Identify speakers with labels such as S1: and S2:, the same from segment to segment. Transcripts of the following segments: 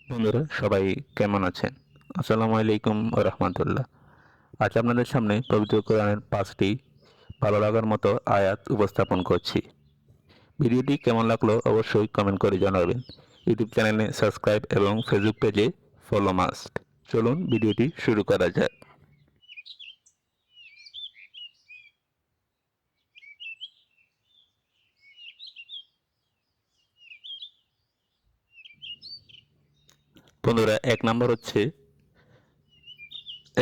S1: বন্ধুরা সবাই কেমন আছেন? আসসালামু আলাইকুম ওয়া রাহমাতুল্লাহ। আজ আপনাদের সামনে পবিত্র কোরআনের 5টি ভালো লাগার মতো আয়াত উপস্থাপন করছি। ভিডিওটি কেমন লাগলো অবশ্যই কমেন্ট করে জানাবেন। ইউটিউব চ্যানেলে সাবস্ক্রাইব এবং ফেসবুক পেজে ফলো মাস্ট। চলুন ভিডিওটি শুরু করা যাক। বন্ধুরা 1 নম্বর হচ্ছে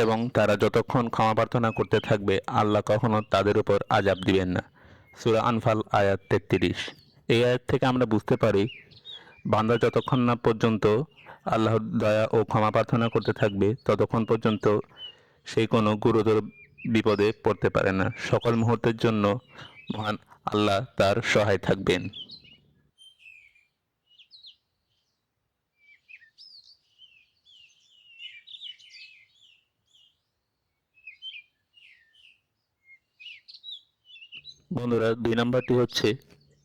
S1: এবং তারা যতক্ষণ ক্ষমা প্রার্থনা করতে থাকবে আল্লাহ কখনো তাদের উপর আযাব দিবেন না। সূরা আনফাল আয়াত 33। এই আয়াত থেকে আমরা বুঝতে পারি বান্দা যতক্ষণ না পর্যন্ত আল্লাহর দয়া ও ক্ষমা প্রার্থনা করতে থাকবে ততক্ষণ পর্যন্ত সে কোনো গুরুতর বিপদে পড়তে পারে না। সকল মুহূর্তের জন্য মহান আল্লাহ তার সহায় থাকবেন। বন্ধুরা 2 নম্বরটি হচ্ছে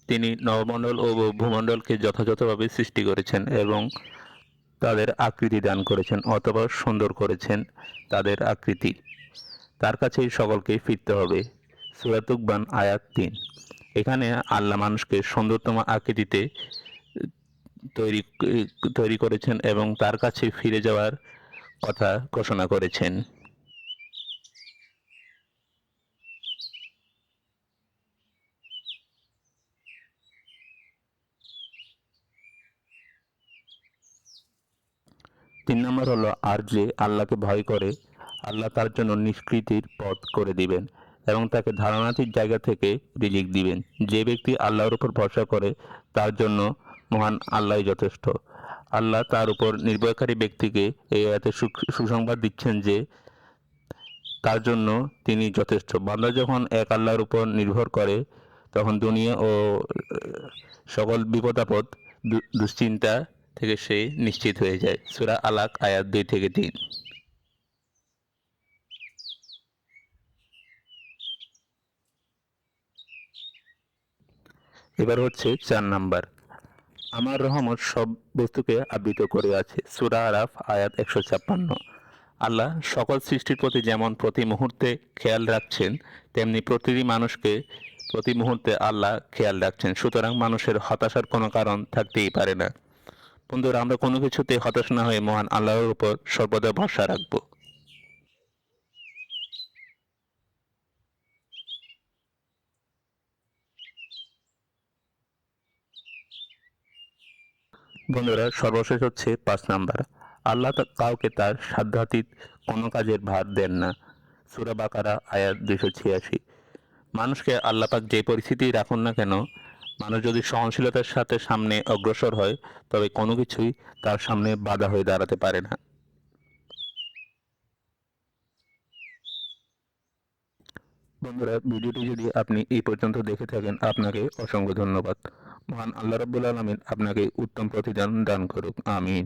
S1: তিনি নবমণ্ডল ও ভূমণ্ডলকে যথাযথভাবে সৃষ্টি করেছেন এবং তাদের আকৃতি দান করেছেন অথবা সুন্দর করেছেন তাদের আকৃতি। তার কাছেই সকলকে ফিরতে হবে। সূরা তুকবান আয়াত 3। এখানে আল্লাহ মানুষকে সুন্দরতম আকৃতিতে তৈরি তৈরি করেছেন এবং তার কাছে ফিরে যাওয়ার কথা ঘোষণা করেছেন। তিন নম্বর হলো আর যে আল্লাহকে ভয় করে আল্লাহ তার জন্য নিষ্কৃতির পথ করে দিবেন এবং তাকে ধারণাতীত জায়গা থেকে রিজিক দিবেন। যে ব্যক্তি আল্লাহর উপর ভরসা করে তার জন্য মহান আল্লাহই যথেষ্ট। আল্লাহ তার উপর নির্ভরকারী ব্যক্তিকে এই আয়াতে সুসংবাদ দিচ্ছেন যে তার জন্য তিনি যথেষ্ট। বান্দা যখন এক আল্লাহর উপর নির্ভর করে তখন দুনিয়া ও সকল বিপদ আপদ দুশ্চিন্তা থেকে সে নিশ্চিত হয়ে যায়। সূরা আলাক আয়াত 2 থেকে 3। এবার হচ্ছে 4 নাম্বার, আমার রহমত সব বস্তুকে আবৃত করে আছে। সূরা আরাফ আয়াত 156। আল্লাহ সকল সৃষ্টির প্রতি যেমন প্রতি মুহূর্তে খেয়াল রাখছেন তেমনি প্রতিটি মানুষকে প্রতি মুহূর্তে আল্লাহ খেয়াল রাখছেন। সুতরাং মানুষের হতাশার কোনো কারণ থাকতেই পারে না। বন্ধুরা আমরা কোনো কিছুতে হতাশ না হয়ে মহান আল্লাহর উপর সর্বদা ভরসা রাখবো। বন্ধুরা সর্বশেষ হচ্ছে 5 নাম্বার, আল্লাহ কাউকে তার সাধ্যাতীত কোনো কাজের ভার দেন না। সূরা বাকারা আয়াত 286। মানুষকে আল্লাপাক যে পরিস্থিতি রাখুন না কেন মানুষ যদি সহনশীলতার সাথে সামনে অগ্রসর হয় তবে কোনো কিছুই তার সামনে বাধা হয়ে দাঁড়াতে পারে না। বন্ধুরা ভিডিওটি যদি আপনি এই পর্যন্ত দেখে থাকেন আপনাকে অসংখ্য ধন্যবাদ। মহান আল্লাহ রাব্বুল আলামিন আপনাকে উত্তম প্রতিদান দান করুক। আমিন।